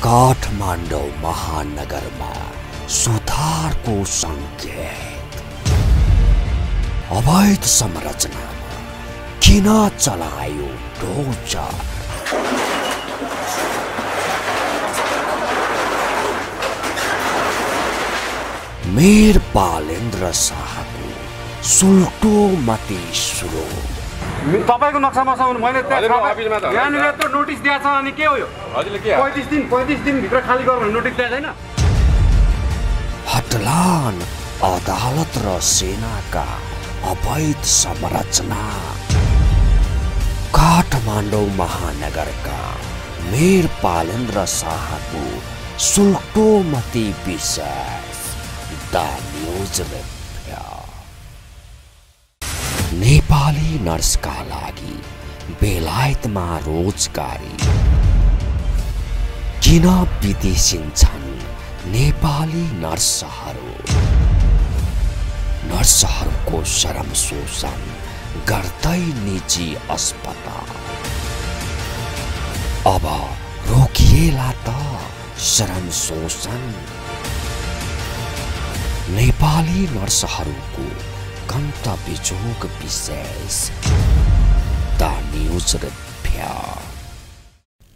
काठमाडौँ महानगरमा सुधारको संकेत। अवैध संरचनामा किन चलायो टोर्चर? मेयर बालेन्द्र शाहको सुल्टो मती सुरु। तपाईको नक्सा नसाउनु मैले यहाँनिर त नोटिस दिएको छ अनि के हो यो? हजुरले के 35 दिन भित्र खाली गर्नु नोटिस दिएको छैन? हटलान अदालत र सेनाका अवैध संरचना। काठमाडौँ महानगरका मेयर बालेन्द्र शाहको सुल्टो मती विशेष द न्यूज रिपोर्ट। नेपाली नर्सका लागि बेलायतमा रोजगारी किन विदेशिन्छन् नेपाली नर्सहरू? नर्सहरूको श्रम शोषण गर्दै निजी अस्पताल अब रोकिएला त श्रम शोषण। नेपाली नर्सहरूको गन्तव्य जोग विशेष द न्यूज रिपोर्ट।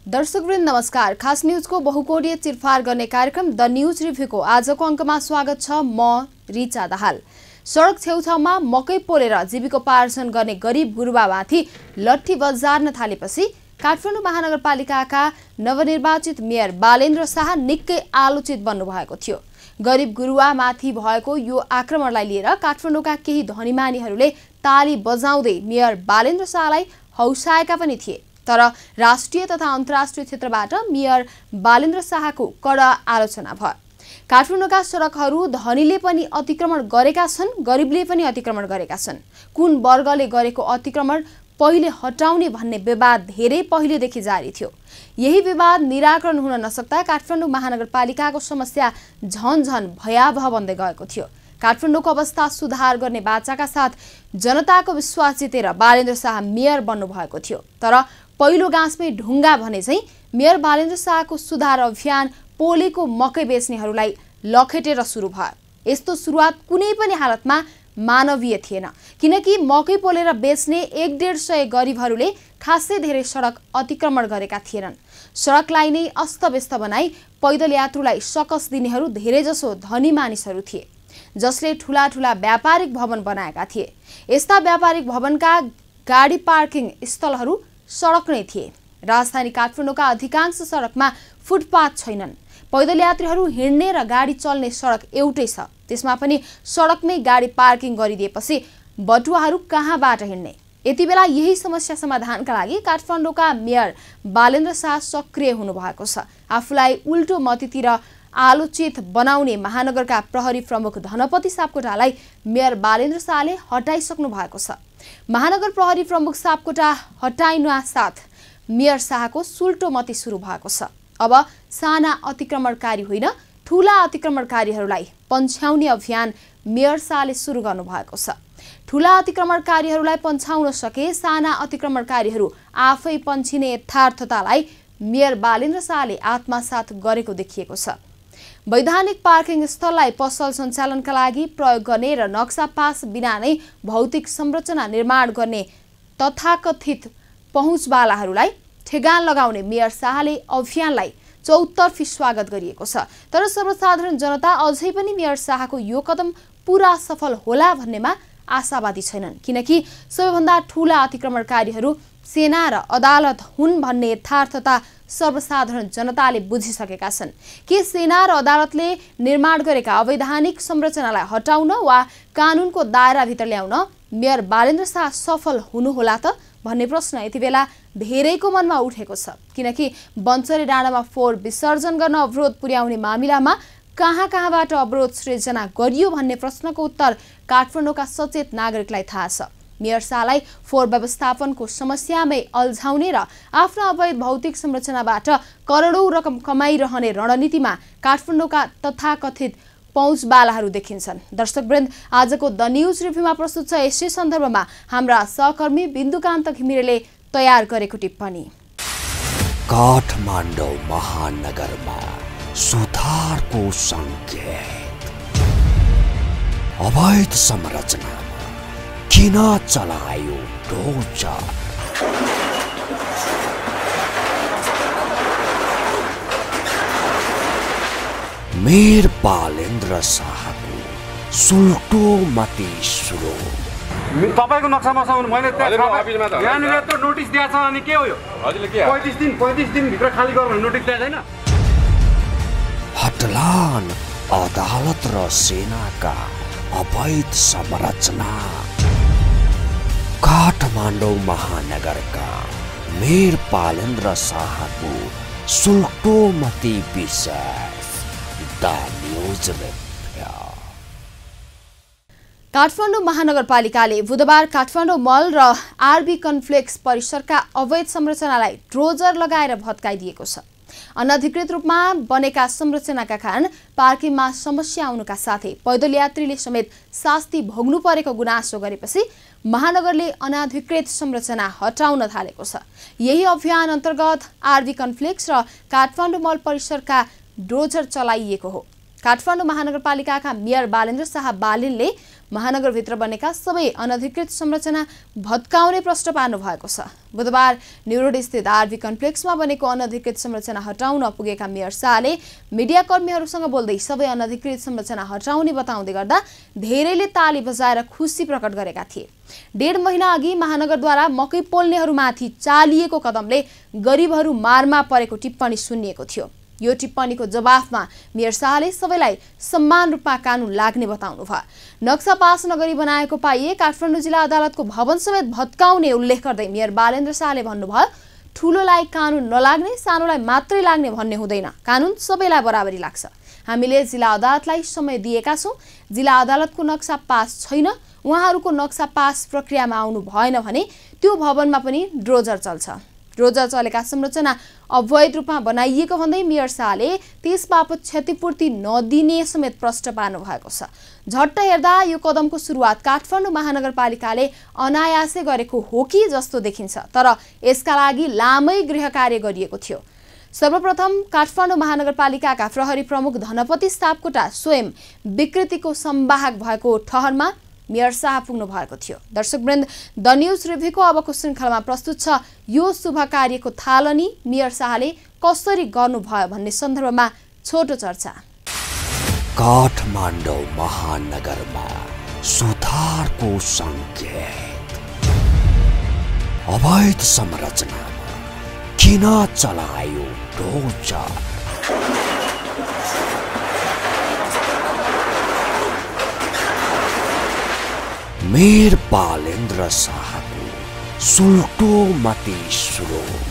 दर्शकवृन्द नमस्कार। खास न्यूजको बहुकोणीय चिरफार गर्ने कार्यक्रम द न्यूज रिभ्यूको आजको अङ्कमा स्वागत छ। म रिचा दाहाल। सडक छेउछाउमा मकै पोलेर जीविकोपार्जन गर्ने गरिब गुरुबामाथि लट्ठी बजार्न थालेपछि काठमाडौँ महानगरपालिकाका नवनिर्वाचित मेयर बालेन्द्र शाह निकै आलोचित बन्नु भएको थियो। गरिब गुरुवामाथि भएको यो आक्रमणलाई लिएर काठमाडौँका केही धनीमानीहरूले ताली बजाउँदै मेयर बालेन्द्र शाहलाई हौसाएका पनि थिए। तर राष्ट्रिय तथा अन्तर्राष्ट्रिय क्षेत्रबाट मेयर बालेन्द्र शाहको कडा आलोचना भयो। काठमाडौँका सडकहरू धनीले पनि अतिक्रमण गरेका छन्, गरिबले पनि अतिक्रमण गरेका छन्। कुन वर्गले गरेको अतिक्रमण पहिले हटाउने भन्ने विवाद धेरै पहिलेदेखि जारी थियो। यही विवाद निराकरण हुन नसक्दा काठमाडौँ महानगरपालिकाको समस्या झन भयावह बन्दै गएको थियो। काठमाडौँको अवस्था सुधार गर्ने बाचाका साथ जनताको विश्वास जितेर बालेन्द्र शाह मेयर बन्नु भएको थियो। तर पहिलो गाँसमै ढुङ्गा भने चाहिँ मेयर बालेन्द्र शाहको सुधार अभियान पोलेको मकै बेच्नेहरूलाई लखेटेर सुरु भयो। यस्तो सुरुवात कुनै पनि हालतमा मानवीय थिएन, किनकि मकै पोलेर बेच्ने 150 गरिबहरूले खासै धेरै सडक अतिक्रमण गरेका थिएनन्। सडकलाई नै अस्तव्यस्त बनाई पैदल यात्रुलाई सकस दिनेहरू धेरैजसो धनी मानिसहरू थिए, जसले ठूला ठूला व्यापारिक भवन बनाएका थिए। यस्ता व्यापारिक भवनका गाडी पार्किङ स्थलहरू सडक नै थिए। राजधानी काठमाडौँका अधिकांश सडकमा फुटपाथ छैनन्। पैदल यात्रीहरू हिँड्ने र गाडी चल्ने सडक एउटै छ, त्यसमा पनि सडकमै गाडी पार्किङ गरिदिएपछि बटुवाहरू कहाँबाट हिँड्ने? यति बेला यही समस्या समाधानका लागि काठमाडौँका मेयर बालेन्द्र शाह सक्रिय हुनुभएको छ। आफूलाई उल्टो मतीतिर आलोचित बनाउने महानगरका प्रहरी प्रमुख धनपति सापकोटालाई मेयर बालेन्द्र शाहले हटाइसक्नु भएको छ। महानगर प्रहरी प्रमुख सापकोटा हटाइनुसाथ मेयर शाहको सुल्टो मती सुरु भएको छ। अब साना अतिक्रमणकारी होइन, ठूला अतिक्रमणकारीहरूलाई पन्छाउने अभियान मेयर शाहले सुरु गर्नु भएको छ। ठूला अतिक्रमणकारीहरूलाई पन्छाउन सके साना अतिक्रमणकारीहरू आफै पन्छिने यथार्थतालाई मेयर बालेन्द्र शाहले आत्मसात गरेको देखिएको छ। वैधानिक पार्किङ स्थललाई पसल सञ्चालनका लागि प्रयोग गर्ने र नक्सा पास बिना नै भौतिक संरचना निर्माण गर्ने तथाकथित पहुँचवालाहरूलाई ठेगान लगाउने मेयर शाहले अभियानलाई चौतर्फी स्वागत गरिएको छ। तर सर्वसाधारण जनता अझै पनि मेयर शाहको यो कदम पूरा सफल होला भन्नेमा आशावादी छैनन्, किनकि सबैभन्दा ठूला अतिक्रमणकारीहरू सेना र अदालत हुन् भन्ने यथार्थता सर्वसाधारण जनताले बुझिसकेका छन्। के सेना र अदालतले निर्माण गरेका अवैधानिक संरचनालाई हटाउन वा कानुनको दायराभित्र ल्याउन मेयर बालेन्द्र शाह सफल हुनुहोला त भन्ने प्रश्न यति बेला धेरैको मनमा उठेको छ, किनकि बन्चरे डाँडामा फोहोर विसर्जन गर्न अवरोध पुर्याउने मामिलामा कहाँबाट अवरोध सृजना गरियो भन्ने प्रश्नको उत्तर काठमाडौँका सचेत नागरिकलाई थाहा छ। मेयर शाहलाई फोहोर व्यवस्थापनको समस्यामै अल्झाउने र आफ्नो अवैध भौतिक संरचनाबाट करोडौं रकम कमाइरहने रणनीतिमा काठमाडौँका तथाकथित पहुँचवालाहरू देखिन्छन्। दर्शकवृन्द, आजको द न्यूज रिभ्यूमा प्रस्तुत छ यसै सन्दर्भमा हाम्रा सहकर्मी बिन्दुकान्त घिमिरेले तयार गरेको टिप्पणी। काठमाडौँ महानगरमा सुधारको संकेत। अवैध संरचनामा किन चलायो डोजर? मेयर बालेन्द्र शाहको सुल्टो मती स्रोत। तपाईको नक्सामा मैले यहाँनिर त नोटिस दिएको छ अनि के हो यो? 35 दिन भित्र खाली गर भनेर नोटिस दिएको छैन? हटलान अदालत र सेनाका अवैध संरचना। काठमाडौँ महानगरका मेयर बालेन्द्र शाहको सुल्टो मती विशेष। The news review. काठमाडौँ महानगरपालिकाले बुधबार काठमाडौँ मल र आरबी कन्फ्लेक्स परिसरका अवैध संरचनालाई ड्रोजर लगाएर भत्काइदिएको छ। अनधिकृत रूपमा बनेका संरचनाका कारण पार्किङमा समस्या आउनुका साथै पैदल यात्रीले समेत शास्ति भोग्नु परेको गुनासो गरेपछि महानगरले अनधिकृत संरचना हटाउन थालेको छ। यही अभियान अन्तर्गत आरबी कन्फ्लेक्स र काठमाडौँ मल परिसरका ड्रोजर चलाइएको हो। काठमाडौँ महानगरपालिकाका मेयर बालेन्द्र शाह बालिनले महानगरभित्र बनेका सबै अनधिकृत संरचना भत्काउने प्रश्न पार्नु भएको छ। बुधबार न्युरोड स्थित आरबी कम्प्लेक्समा बनेको अनधिकृत संरचना हटाउन पुगेका मेयर शाहले मिडियाकर्मीहरूसँग बोल्दै सबै अनधिकृत संरचना हटाउने बताउँदै गर्दा धेरैले ताली बजाएर खुसी प्रकट गरेका थिए। 1.5 महिना अघि महानगरद्वारा मकै पोल्नेहरूमाथि चालिएको कदमले गरिबहरू मारमा परेको टिप्पणी सुनिएको थियो। यो टिप्पणीको जवाफमा मेयर शाहले सबैलाई समान रूपमा कानून लाग्ने बताउनु भयो। नक्सा पास नगरी बनाएको पाइए काठमाडौँ जिल्ला अदालतको भवन समेत भत्काउने उल्लेख गर्दै मेयर बालेन्द्र शाहले भन्नुभयो, ठूलोलाई कानून नलाग्ने, सानोलाई मात्रै लाग्ने भन्ने हुँदैन, कानून सबैलाई बराबरी लाग्छ। हामीले जिल्ला अदालतलाई समय दिएका छौं। जिल्ला अदालतको नक्सा पास छैन, उहाँहरूको नक्सा पास प्रक्रियामा आउनु भएन भने त्यो भवनमा पनि ड्रोजर चल्छ। ड्रोजर चलेका संरचना अवैध रूपमा बनाइएको भन्दै मेयर शाहले त्यसबापत क्षतिपूर्ति नदिने समेत प्रश्न पार्नु भएको छ। झट्ट हेर्दा यो कदमको सुरुवात काठमाडौँ महानगरपालिकाले अनायासै गरेको हो कि जस्तो देखिन्छ, तर यसका लागि लामै गृह कार्य गरिएको थियो। सर्वप्रथम काठमाडौँ महानगरपालिकाका प्रहरी प्रमुख धनपति सापकोटा स्वयं विकृतिको संवाहक भएको ठहरमा मेयर शाह पुग्नु भएको थियो। दर्शकवृन्द, द न्यूज रिभ्यूको अबको श्रृङ्खलामा प्रस्तुत छ यो शुभ कार्यको थालनी मेयर शाहले कसरी गर्नुभयो भन्ने सन्दर्भमा छोटो चर्चा। काठमाडौँ महानगरमा सुधारको संकेत। अवैध संरचनामा किन चलायो डोजर? मेयर बालेन्द्र शाहको सुल्टो मती स्रोत।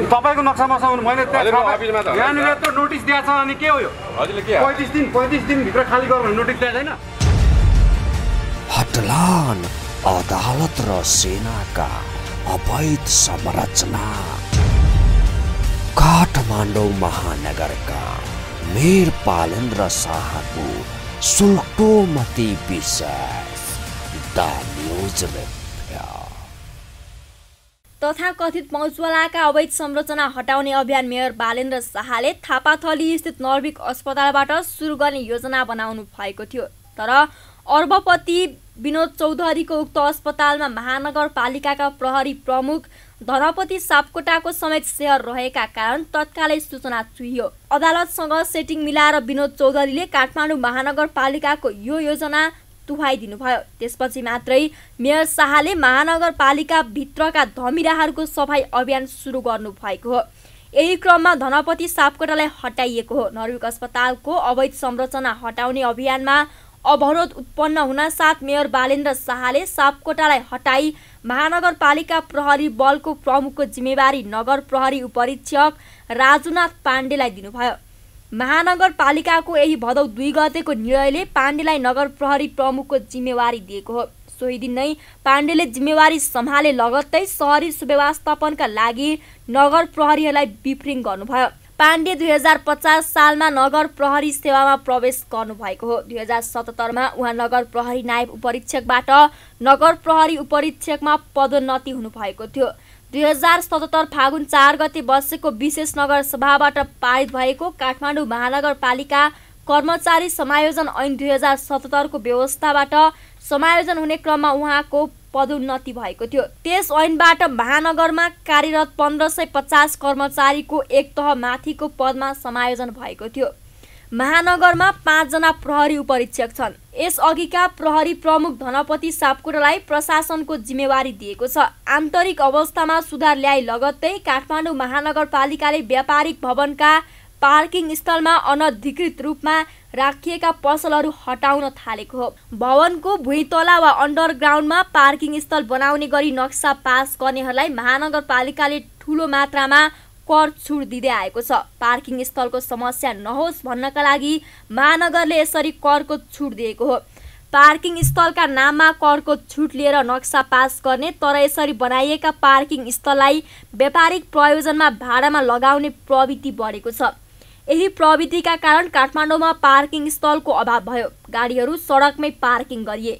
तपाईको नक्सामा मैले यहाँनिर त नोटिस दिएको छ अनि के हो यो? 35 दिन भित्र खाली गर भनेर नोटिस दिएको छैन? हटलान अदालत र सेनाका अवैध संरचना। काठमाडौँ महानगरका मेयर बालेन्द्र शाहको सुल्टो मती विशेष। The news review. तथाकथित पहुँचवालाका अवैध संरचना हटाउने अभियान मेयर बालेन्द्र शाहले थापाथली स्थित नर्विक अस्पतालबाट सुरु गर्ने योजना बनाउनु भएको थियो। तर अर्बपति विनोद चौधरीको उक्त अस्पतालमा महानगरपालिकाका प्रहरी प्रमुख धनपति सापकोटाको समेत सेयर रहेका कारण तत्कालै सूचना चुहियो। अदालतसँग सेटिङ मिलाएर विनोद चौधरीले काठमाडौँ महानगरपालिकाको यो योजना तुहाइदिनुभयो। त्यसपछि मात्रै मेयर शाहले महानगरपालिका भित्रका धमिराहरूको सफाई अभियान सुरु गर्नु भएको हो। यही क्रममा धनपति सापकोटालाई हटाइएको हो। नर्विक अस्पतालको अवैध संरचना हटाउने अभियानमा अवरोध उत्पन्न हुन साथ मेयर बालेन्द्र शाहले सापकोटालाई हटाई महानगरपालिका प्रहरी बलको प्रमुखको जिम्मेवारी नगर प्रहरी उपरीक्षक राजुनाथ पाण्डेलाई दिनुभयो। महानगरपालिकाको यही भदौ 2 गतेको निर्णयले पाण्डेलाई नगर प्रहरी प्रमुखको जिम्मेवारी दिएको हो। सोही दिन नै पाण्डेले जिम्मेवारी सम्हाले लगत्तै शहरी सुव्यवस्थापनका लागि नगर प्रहरीहरूलाई ब्रिफिङ गर्नुभयो। पाण्डे 2050 सालमा नगर प्रहरी सेवामा प्रवेश गर्नुभएको हो। 2077 मा उहाँ नगर प्रहरी नायब उपरीक्षकबाट नगर प्रहरी उपरीक्षकमा पदोन्नति हुनुभएको थियो। 2077 फागुन 4 गते बसेको विशेष नगर सभाबाट पारित भएको काठमाडौँ महानगरपालिका कर्मचारी समायोजन ऐन 2077 को व्यवस्थाबाट समायोजन हुने क्रममा उहाँको पदोन्नति भएको थियो। त्यस ऐनबाट महानगरमा कार्यरत 1550 कर्मचारीको एक तह माथिको पदमा समायोजन भएको थियो। महानगरमा 5 जना प्रहरी उपरीक्षक छन्। यसअघिका प्रहरी प्रमुख धनपति सापकोटालाई प्रशासनको जिम्मेवारी दिएको छ। आन्तरिक अवस्थामा सुधार ल्याई लगत्तै काठमाडौँ महानगरपालिकाले व्यापारिक भवनका पार्किङ स्थलमा अनधिकृत रूपमा राखिएका पसलहरू हटाउन थालेको हो। भवनको भुइँतला वा अन्डरग्राउन्डमा पार्किङ स्थल बनाउने गरी नक्सा पास गर्नेहरूलाई महानगरपालिकाले ठूलो मात्रामा कर छुट दिँदै आएको छ। पार्किङ स्थलको समस्या नहोस् भन्नका लागि महानगरले यसरी करको छुट दिएको हो। पार्किङ स्थलका नाममा करको छुट लिएर नक्सा पास गर्ने तर यसरी बनाइएका पार्किङ स्थललाई व्यापारिक प्रयोजनमा भाडामा लगाउने प्रवृत्ति बढेको छ। यही प्रवृत्तिका कारण काठमाडौँमा पार्किङ स्थलको अभाव भयो। गाडीहरू सडकमै पार्किङ गरिए।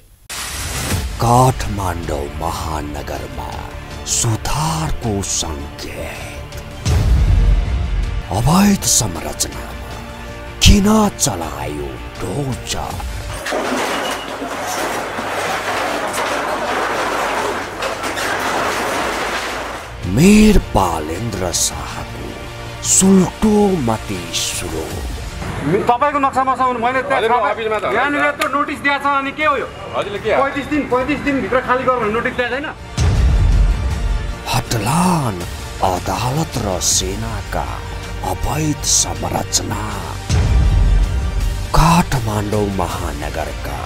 काठमाडौँ महानगरमा सुधारको सङ्केत। अवैध संरचनामा किन चलायो डोजर? मेयर बालेन्द्र शाहको सुल्टो मती सुरु। तपाईको नक्सामा मैले यहाँनिर त नोटिस दिएको छ अनि के हो यो? हजुरले के 35 दिन भित्र खाली गर्नु नोटिस दिएको छैन? हटलान अदालत र सेनाका अवैध संरचना। काठमाडौँ महानगरका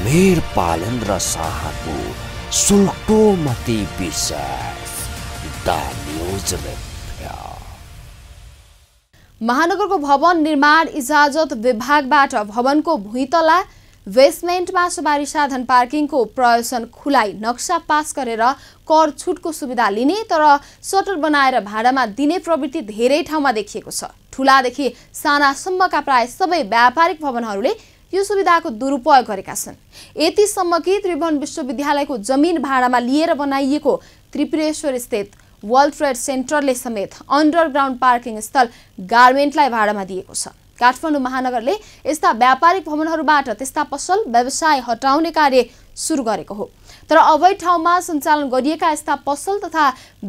मेयर बालेन्द्र शाहको सुल्टो मती विशेष द न्यूज रिपोर्ट। महानगरको भवन निर्माण इजाजत विभागबाट भवनको भुइँतला बेसमेन्टमा सवारी साधन पार्किङको प्रयोजन खुलाई नक्सा पास गरेर कर छुटको सुविधा लिने तर सटर बनाएर भाडामा दिने प्रवृत्ति धेरै ठाउँमा देखिएको छ। ठूलादेखि सानासम्मका प्राय सबै व्यापारिक भवनहरूले यो सुविधाको दुरुपयोग गरेका छन्। यतिसम्म कि त्रिभुवन विश्वविद्यालयको जमिन भाडामा लिएर बनाइएको त्रिपुरेश्वर स्थित वर्ल्ड ट्रेड सेन्टरले समेत अन्डरग्राउन्ड पार्किङ स्थल गार्मेन्टलाई भाडामा दिएको छ। काठमाडौँ महानगरले यस्ता व्यापारिक भवनहरूबाट त्यस्ता पसल व्यवसाय हटाउने कार्य सुरु गरेको हो। तर अवैध ठाउँमा सञ्चालन गरिएका यस्ता पसल तथा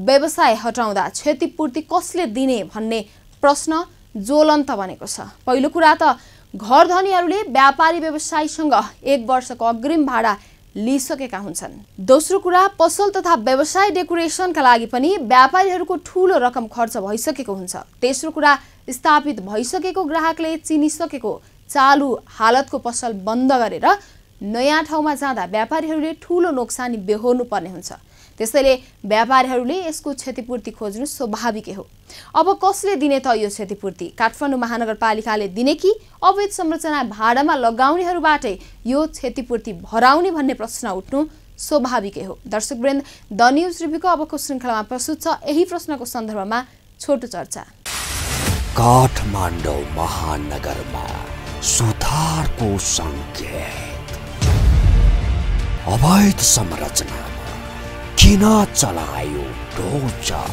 व्यवसाय हटाउँदा क्षतिपूर्ति कसले दिने भन्ने प्रश्न ज्वलन्त बनेको छ। पहिलो कुरा त घर धनीहरूले व्यापारी व्यवसायीसँग 1 वर्षको अग्रिम भाडा लिइसकेका हुन्छन्। दोस्रो कुरा पसल तथा व्यवसाय डेकोरेसनका लागि पनि व्यापारीहरूको ठूलो रकम खर्च भइसकेको हुन्छ। तेस्रो कुरा स्थापित भइसकेको ग्राहकले चिनिसकेको चालु हालतको पसल बन्द गरेर नयाँ ठाउँमा जाँदा व्यापारीहरूले ठूलो नोक्सानी बेहोर्नु पर्ने हुन्छ। त्यसैले व्यापारीहरूले यसको क्षतिपूर्ति खोज्नु स्वाभाविकै हो। अब कसले दिने त यो क्षतिपूर्ति? काठमाडौँ महानगरपालिकाले दिने कि अवैध संरचना भाडामा लगाउनेहरूबाटै यो क्षतिपूर्ति भराउने भन्ने प्रश्न उठ्नु स्वाभाविकै हो। दर्शकवृन्द, द न्यूज रिभ्यूको अबको श्रृङ्खलामा प्रस्तुत छ यही प्रश्नको सन्दर्भमा छोटो चर्चा। काठमाडौँ महानगरमा सुधारको सङ्केत। अवैध संरचनामा किन चलायो डोजर?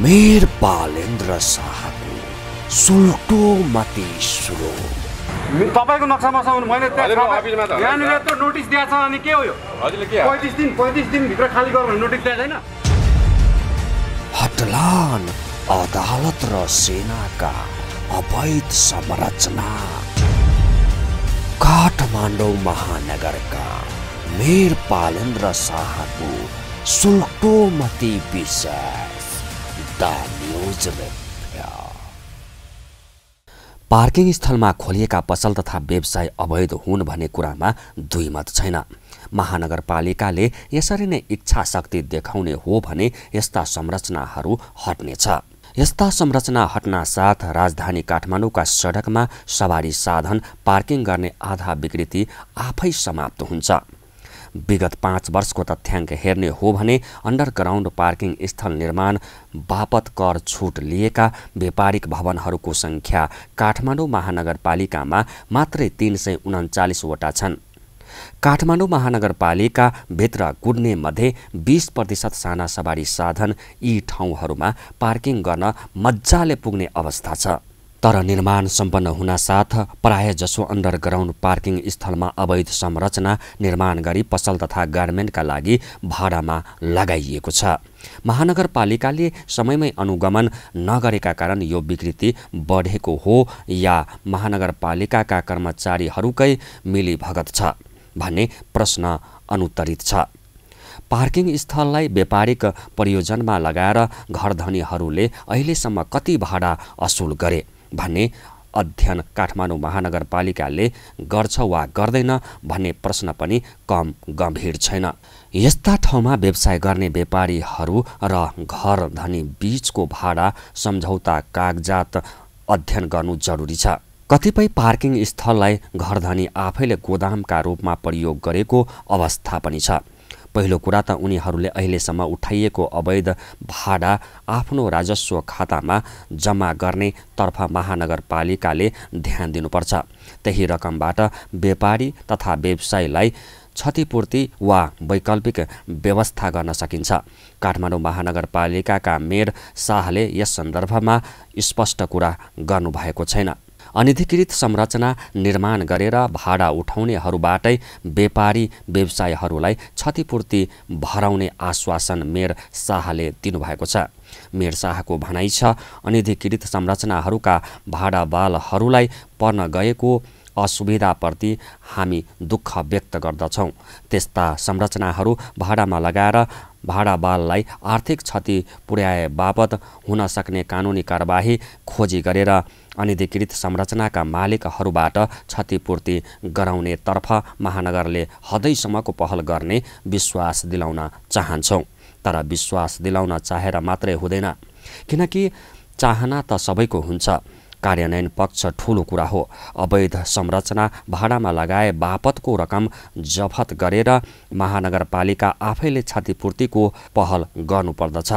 मेयर बालेन्द्र शाहको सुल्टो मती सुरु। तपाईको नक्सामा मैले यहाँनिर त नोटिस दिएको छ अनि के हो यो? हजुरले के 35 दिन भित्र खाली गर्नु नोटिस दिएको छैन? हटलान अदालत र सेनाका अवैध संरचना। काठमाडौँ महानगरका मेयर बालेन्द्र शाहको सुल्टो मती विशेष द न्यूज रिपोर्ट। पार्किङ स्थलमा खोलिएका पसल तथा व्यवसाय अवैध हुन् भन्ने कुरामा दुई मत छैन। महानगरपालिकाले यसरी नै इच्छा शक्ति देखाउने हो भने यस्ता संरचनाहरू हट्नेछ। यस्ता संरचना हट्ना साथ राजधानी काठमाडौँका सडकमा सवारी साधन पार्किङ गर्ने आधा विकृति आफै समाप्त हुन्छ। विगत 5 वर्षको तथ्याङ्क हेर्ने हो भने अन्डरग्राउन्ड पार्किङ स्थल निर्माण बापत कर छुट लिएका व्यापारिक भवनहरूको सङ्ख्या काठमाडौँ महानगरपालिकामा मात्रै 339 वटा छन्। काठमाडौँ महानगरपालिका भित्र कुद्ने मध्ये 20% साना सवारी साधन यी ठाउँहरूमा पार्किङ गर्न मजाले पुग्ने अवस्था छ। तर निर्माण सम्पन्न हुनासाथ प्रायजसो अन्डरग्राउन्ड पार्किङ स्थलमा अवैध संरचना निर्माण गरी पसल तथा गार्मेन्टका लागि भाडामा लगाइएको छ। महानगरपालिकाले समयमै अनुगमन नगरेका कारण यो विकृति बढेको हो या महानगरपालिकाका कर्मचारीहरूकै मिलीभगत छ भन्ने प्रश्न अनुत्तरित छ। पार्किङ स्थललाई व्यापारिक प्रयोजनमा लगाएर घरधनीहरूले अहिलेसम्म कति भाडा असुल गरे भन्ने अध्ययन काठमाडौँ महानगरपालिकाले गर्छ वा गर्दैन भन्ने प्रश्न पनि कम गम्भीर छैन। यस्ता ठाउँमा व्यवसाय गर्ने व्यापारीहरू र घरधनी बीचको भाडा सम्झौता कागजात अध्ययन गर्नु जरुरी छ। कतिपय पार्किङ स्थललाई घरधनी आफैले गोदामका रूपमा प्रयोग गरेको अवस्था पनि छ। पहिलो कुरा त उनीहरूले अहिलेसम्म उठाइएको अवैध भाडा आफ्नो राजस्व खातामा जम्मा गर्ने तर्फ महानगरपालिकाले ध्यान दिनुपर्छ। त्यही रकमबाट व्यापारी तथा व्यवसायीलाई क्षतिपूर्ति वा वैकल्पिक व्यवस्था गर्न सकिन्छ। काठमाडौँ महानगरपालिकाका मेयर शाहले यस सन्दर्भमा स्पष्ट कुरा गर्नुभएको छैन। अनधिकृत संरचना निर्माण गरेर भाडा उठाउनेहरूबाटै व्यापारी व्यवसायीहरूलाई क्षतिपूर्ति भराउने आश्वासन मेयर शाहले दिनुभएको छ। मेयर शाहको भनाइ छ, अनधिकृत संरचनाहरूका भाडावालहरूलाई पर्न गएको असुविधाप्रति हामी दुःख व्यक्त गर्दछौँ। त्यस्ता संरचनाहरू भाडामा लगाएर भाडावाललाई आर्थिक क्षति पुर्याए बापत हुन सक्ने कानुनी कारबाही खोजी गरेर अनधिकृत संरचनाका मालिकहरूबाट क्षतिपूर्ति गराउने तर्फ महानगरले हदैसम्मको पहल गर्ने विश्वास दिलाउन चाहन्छौँ। तर विश्वास दिलाउन चाहेर मात्रै हुँदैन, किनकि चाहना त सबैको हुन्छ, कार्यान्वयन पक्ष ठूलो कुरा हो। अवैध संरचना भाडामा लगाए बापतको रकम जफत गरेर महानगरपालिका आफैले क्षतिपूर्तिको पहल गर्नुपर्दछ।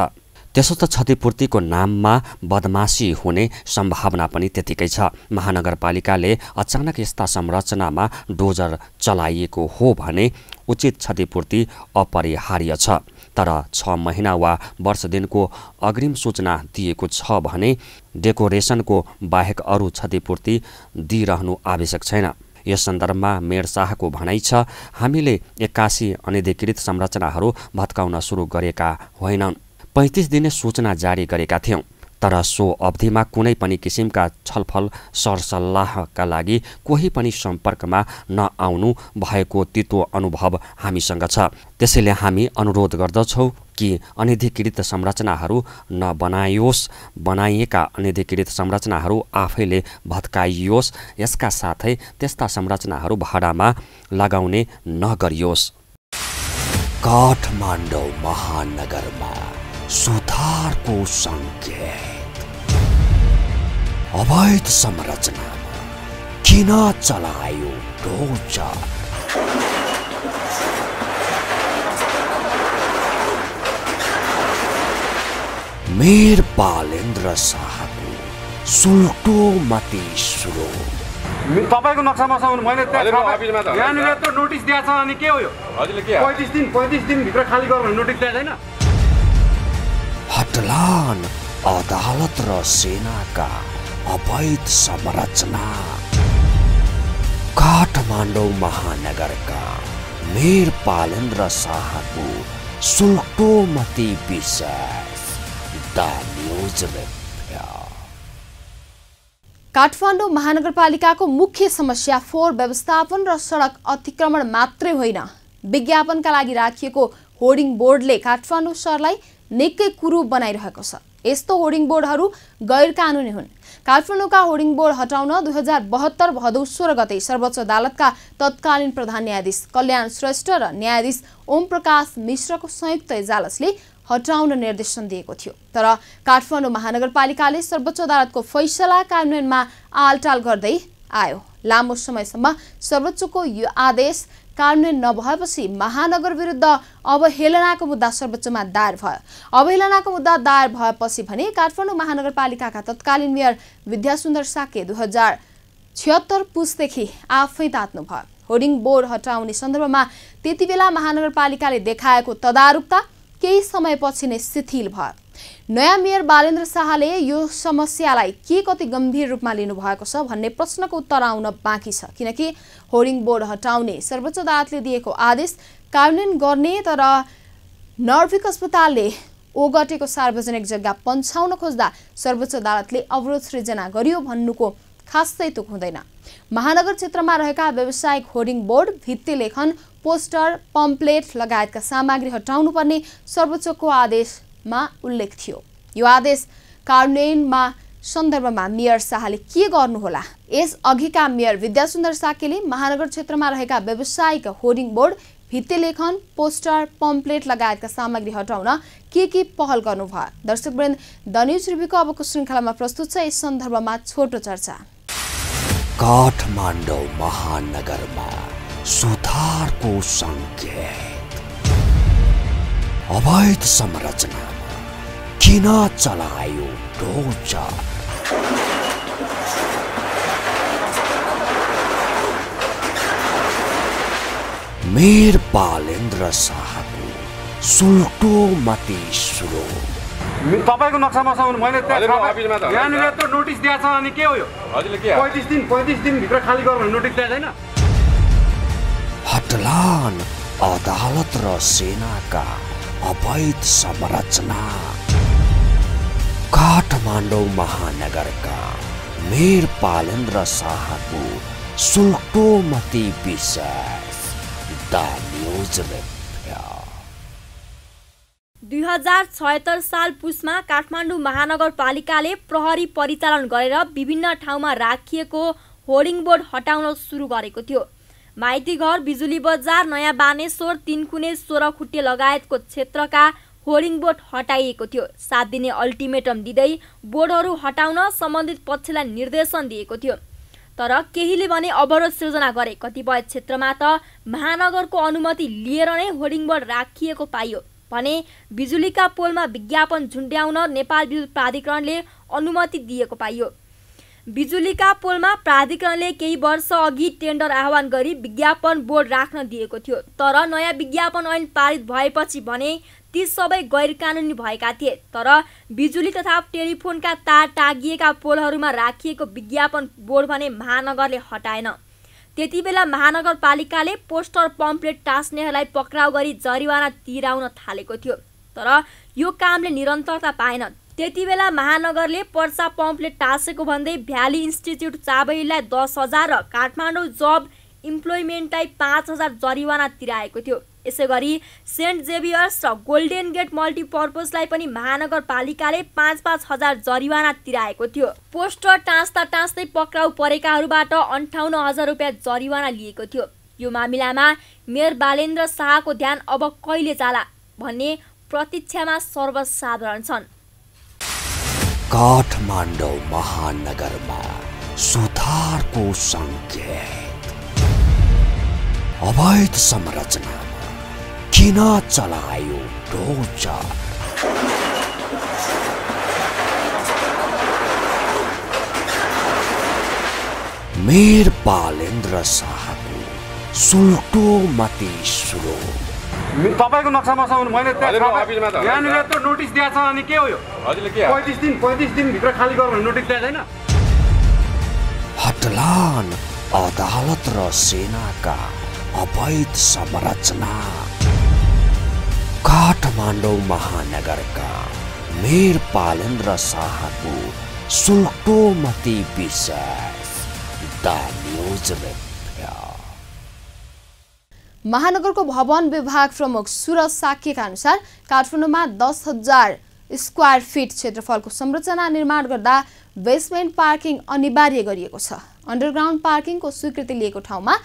त्यसो त क्षतिपूर्तिको नाममा बदमासी हुने सम्भावना पनि त्यतिकै छ। महानगरपालिकाले अचानक यस्ता संरचनामा डोजर चलाइएको हो भने उचित क्षतिपूर्ति अपरिहार्य छ। तर 6 महिना वा वर्ष दिनको अग्रिम सूचना दिएको छ भने डेकोरेसनको बाहेक अरू क्षतिपूर्ति दिइरहनु आवश्यक छैन। यस सन्दर्भमा मेयर शाहको भनाइ छ, हामीले 81 अनधिकृत संरचनाहरू भत्काउन सुरु गरेका होइनौँ। 35 दिने सूचना जारी गरेका थियौँ। तर सो अवधिमा कुनै पनि किसिमका छलफल सरसल्लाहका लागि कोही पनि सम्पर्कमा नआउनु भएको तितो अनुभव हामीसँग छ। त्यसैले हामी अनुरोध गर्दछौँ कि अनधिकृत संरचनाहरू नबनाइयोस्, बनाइएका अनधिकृत संरचनाहरू आफैले भत्काइयोस्। यसका साथै त्यस्ता संरचनाहरू भाडामा लगाउने नगरियोस्। काठमाडौँ महानगरमा सुधारको सङ्केत। अवैध संरचनामा किन चलायो डोजर? मेयर बालेन्द्र शाहको सुल्टो मती सुरु। तपाईको नक्सामा मैले यहाँनिर त नोटिस दिएको छ, अनि के हो यो? 35 दिन भित्र खाली गर भन्ने नोटिस दिएको छैन। हटलान अदालत र सेनाका अवैध संरचना। काठमाडौँ महानगरका मेयर बालेन्द्र शाहको सुल्टोमती विशेष द न्यूज रिपोर्ट। काठमाडौँ महानगरपालिकाको मुख्य समस्या फोहोर व्यवस्थापन र सडक अतिक्रमण मात्रै होइन, विज्ञापनका लागि राखिएको होर्डिङ बोर्डले काठमाडौँ शहरलाई निकै कुरूप बनाइरहेको छ। यस्तो होर्डिङ बोर्डहरू गैर कानुनी हुन्। काठमाडौँका होर्डिङ बोर्ड हटाउन 2072 भदौ 16 गते सर्वोच्च अदालतका तत्कालीन प्रधान न्यायाधीश कल्याण श्रेष्ठ र न्यायाधीश ओम प्रकाश मिश्रको संयुक्त इजलासले हटाउन निर्देशन दिएको थियो। तर काठमाडौँ महानगरपालिकाले सर्वोच्च अदालतको फैसला कार्यान्वयनमा आलटाल गर्दै आयो। लामो समयसम्म सर्वोच्चको यो आदेश कार्यान्वयन नभएपछि महानगर विरुद्ध अवहेलनाको मुद्दा सर्वोच्चमा दायर भयो। अवहेलनाको मुद्दा दायर भएपछि भने काठमाडौँ महानगरपालिकाका तत्कालीन मेयर विद्यासुन्दर साके 2076 पुसदेखि आफै तात्नु भयो। होर्डिङ बोर्ड हटाउने सन्दर्भमा त्यतिबेला महानगरपालिकाले देखाएको तदारुकता केही समयपछि नै शिथिल भयो। नयाँ मेयर बालेन्द्र शाहले यो समस्यालाई के कति गम्भीर रूपमा लिनुभएको छ भन्ने प्रश्नको उत्तर आउन बाँकी छ, किनकि होर्डिङ बोर्ड हटाउने सर्वोच्च अदालतले दिएको आदेश कार्यान्वयन गर्ने तर नर्भिक अस्पतालले ओगटेको सार्वजनिक जग्गा पन्छाउन खोज्दा सर्वोच्च अदालतले अवरोध सृजना गरियो भन्नुको खासै तुक हुँदैन। महानगर क्षेत्रमा रहेका व्यावसायिक होर्डिङ बोर्ड, भित्ति लेखन, पोस्टर, पम्पलेट लगायतका सामग्री हटाउनुपर्ने सर्वोच्चको आदेशमा उल्लेख थियो। यो आदेश कार्यान्वयनमा सन्दर्भमा मेयर शाहले के गर्नुहोला? यस अघिका मेयर विद्यासुन्दर साकेले महानगर क्षेत्रमा रहेका व्यावसायिक होर्डिङ बोर्ड, भित्ति लेखन, पोस्टर, पम्पलेट लगायतका सामग्री हटाउन के पहल गर्नुभयो? दर्शकवृन्द, द न्यूज रिभ्यूको अबको श्रृङ्खलामा प्रस्तुत छ यस सन्दर्भमा छोटो चर्चा। काठमाडौँ महानगरमा सुधारको संकेत, अवैध संरचनामा किन चलायो ढोचा? मेयर बालेन्द्र शाहको सुल्टो मती सुरो। तपाईको नक्सामा मैले यहाँनिर त नोटिस दिएको छ, अनि के हो यो? 35 दिन भित्र खाली गर भन्ने नोटिस दिएको छैन? हटलान अदालत र सेनाका अवैध संरचना। काठमाडौँ महानगरका मेयर बालेन्द्र शाहको सुल्टो मती विशेष। The news review. 2076 साल पुसमा काठमाडौँ महानगरपालिकाले प्रहरी परिचालन गरेर विभिन्न ठाउँमा राखिएको होर्डिङ बोर्ड हटाउन सुरु गरेको थियो। माइतीघर, बिजुली बजार, नयाँ बानेश्वर, तीनकुने, 16 खुट्टे लगायतको क्षेत्रका होर्डिङ बोर्ड हटाइएको थियो। 7 दिने अल्टिमेटम दिँदै बोर्डहरू हटाउन सम्बन्धित पक्षलाई निर्देशन दिएको थियो, तर केहीले भने अवरोध सृजना गरे। कतिपय क्षेत्रमा त महानगरको अनुमति लिएर नै होर्डिङ बोर्ड राखिएको पाइयो भने बिजुलीका पोलमा विज्ञापन झुन्ड्याउन नेपाल विद्युत प्राधिकरणले अनुमति दिएको पाइयो। बिजुलीका पोलमा प्राधिकरणले केही वर्ष अघि टेन्डर आह्वान गरी विज्ञापन बोर्ड राख्न दिएको थियो, तर नयाँ विज्ञापन ऐन पारित भएपछि भने ती सबै गैर कानुनी भएका थिए। तर बिजुली तथा टेलिफोनका तार टाँगिएका पोलहरूमा राखिएको विज्ञापन बोर्ड भने महानगरले हटाएन। त्यतिबेला महानगरपालिकाले पोस्टर, पम्पलेट टास्नेहरूलाई पक्राउ गरी जरिवाना तिराउन थालेको थियो, तर यो कामले निरन्तरता पाएन। त्यतिबेला महानगरले पर्चा, पम्पलेट टाँसेको भन्दै भ्याली इन्स्टिच्युट चाबैलाई 10,000 र काठमाडौँ जब इम्प्लोइमेन्टलाई 5,000 जरिवाना तिराएको थियो। यसैगरी सेन्ट जेभियर्स र गोल्डेन गेट मल्टिपर्पजलाई पनि महानगरपालिकाले 5-5 हजार जरिवाना तिराएको थियो। पोस्टर टाँस्दा टाँस्दै पक्राउ परेकाहरूबाट 58,000 रुपियाँ जरिवाना लिएको थियो। यो मामिलामा मेयर बालेन्द्र शाहको ध्यान अब कहिले जाला भन्ने प्रतीक्षामा सर्वसाधारण छन्। काठमाडौँ महानगरमा सुधारको संकेत, अवैध संरचना किन चलायो ढोचा? मेयर बालेन्द्र शाहको सुल्टो मती सुरो। तपाईको नक्सामा मैले यहाँनिर त नोटिस दिएको छ, अनि के हो यो? 35 दिन भित्र खाली गर भन्ने नोटिस दिएको छैन? हटलान अदालत र सेनाका अवैध संरचना। काठमाडौँ महानगरका मेयर बालेन्द्र शाहको सुल्टो मती विशेष। The news review. महानगरको भवन विभाग प्रमुख सुरज साकेका अनुसार काठमाडौँमा 10,000 स्क्वायर फिट क्षेत्रफलको संरचना निर्माण गर्दा बेसमेन्ट पार्किङ अनिवार्य गरिएको छ। अन्डरग्राउन्ड पार्किङको स्वीकृति लिएको ठाउँमा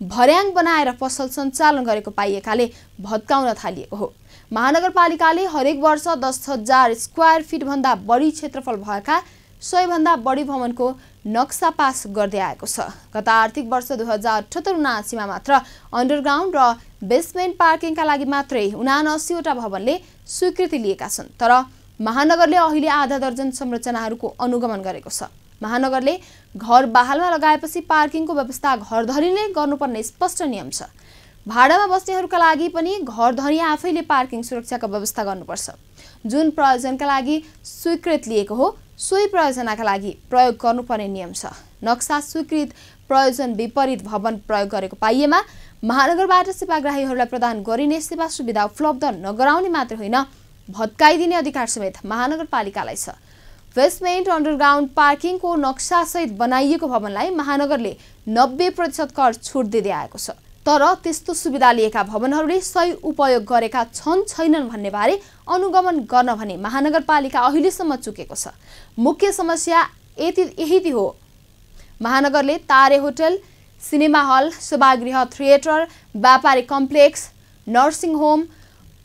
भर्याङ बनाएर पसल सञ्चालन गरेको पाइएकाले भत्काउन थालिएको हो। महानगरपालिकाले हरेक वर्ष 10,000 स्क्वायर फिट भन्दा बढी क्षेत्रफल भएका 100 भन्दा बढी भवनको नक्सा पास गर्दै आएको छ। गत आर्थिक वर्ष 2078-79 मात्र अन्डरग्राउन्ड र बेसमेन्ट पार्किङका लागि मात्रै 79वटा भवनले स्वीकृति लिएका छन्। तर महानगरले अहिले आधा दर्जन संरचनाहरूको अनुगमन गरेको छ। महानगरले घर बहालमा लगाएपछि पार्किङको व्यवस्था घरधनीले गर्नुपर्ने स्पष्ट नियम छ। भाडामा बस्नेहरूका लागि पनि घरधनी आफैले पार्किङ सुरक्षाको व्यवस्था गर्नुपर्छ। जुन प्रयोजनका लागि स्वीकृत लिएको हो सोही प्रयोजनका लागि प्रयोग गर्नुपर्ने नियम छ। नक्सा स्वीकृत प्रयोजन विपरीत भवन प्रयोग गरेको पाइएमा महानगरबाट सेवाग्राहीहरूलाई प्रदान गरिने सेवा सुविधा उपलब्ध नगराउने मात्र होइन, भत्काइदिने अधिकार समेत महानगरपालिकालाई छ। बेसमेन्ट अन्डरग्राउन्ड पार्किङको नक्सासहित बनाइएको भवनलाई महानगरले 90% कर छुट दिँदै आएको छ। तर त्यस्तो सुविधा लिएका भवनहरूले सही उपयोग गरेका छन् छैनन् भन्ने बारे अनुगमन गर्न भने महानगरपालिका अहिलेसम्म चुकेको छ। मुख्य समस्या यही हो। महानगरले तारे होटल, सिनेमा हल, सभागृह, थिएटर, व्यापारिक कम्प्लेक्स, नर्सिङ होम,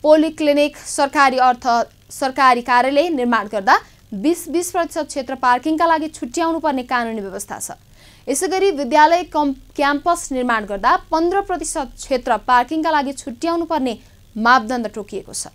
पोलिक्लिनिक, सरकारी कार्यालय निर्माण गर्दा 20% क्षेत्र पार्किङका लागि छुट्याउनु पर्ने कानुनी व्यवस्था छ। यसैगरी विद्यालय क्याम्पस निर्माण गर्दा 15% क्षेत्र पार्किङका लागि छुट्याउनु पर्ने मापदण्ड तोकिएको छ।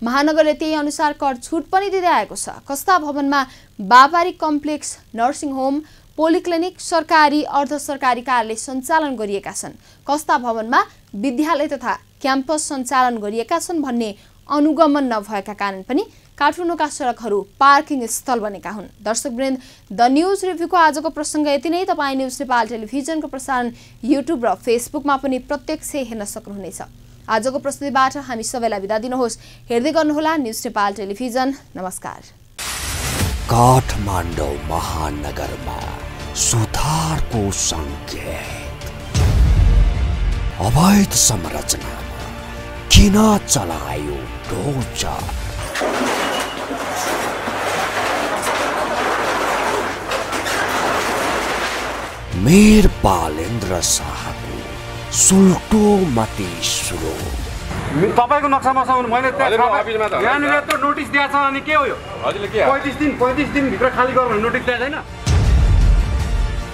महानगरले त्यही अनुसार कर छुट पनि दिँदै आएको छ। कस्ता भवनमा व्यापारिक कम्प्लेक्स, नर्सिङ होम, पोलिक्लिनिक, सरकारी अर्ध सरकारी कार्यालय सञ्चालन गरिएका छन्, कस्ता भवनमा विद्यालय तथा क्याम्पस सञ्चालन गरिएका छन् भन्ने अनुगमन नभएका कारण पनि काठमाडौँका सडकहरू पार्किङ स्थल बनेका हुन्। दर्शकवृन्द, द न्युज रिभ्यूको आजको प्रसङ्ग यति नै। तपाईँ न्युज नेपाल टेलिभिजनको प्रसारण युट्युब र फेसबुकमा पनि प्रत्यक्ष हेर्न सक्नुहुनेछ। आजको प्रस्तुतिबाट हामी सबैलाई बिदा दिनुहोस्। हेर्दै गर्नुहोला न्युज नेपाल टेलिभिजन। नमस्कार। काठमाडौँ महानगरमा सुधारको सङ्केत। अवैध संरचनामा किन चलायो डोजर? मेयर बालेन्द्र शाहको सुल्टो मती सुरु। तपाईको नक्सा मसाउनु मैले यहाँनिर त नोटिस दिएको छ। अनि के हो यो? हजुरले के 35 दिन भित्र खाली गर्नु भने नोटिस दिएको छैन?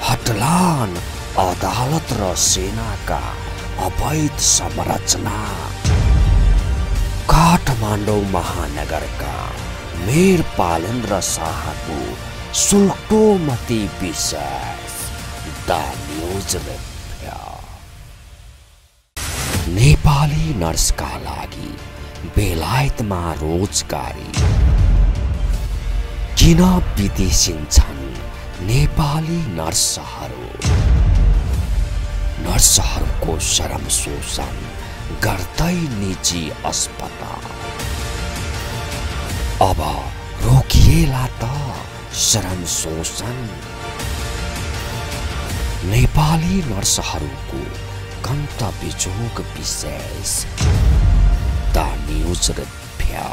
हटलान अदालत र सेनाका अवैध संरचना। काठमाडौँ महानगरका मेयर बालेन्द्र शाहको सुल्टो मती विशेष द न्युज रिभ्यू। नेपाली नर्सका लागि बेलायतमा रोजगारी। किन विदेशिन्छन् नेपाली नर्सहरू? नर्सहरूको श्रम शोषण गर्दै निजी अस्पताल। अब रोकिएला त श्रम शोषण। नेपाली नर्सहरूको गन्तव्य जोग विशेष द न्युज रिभ्यू।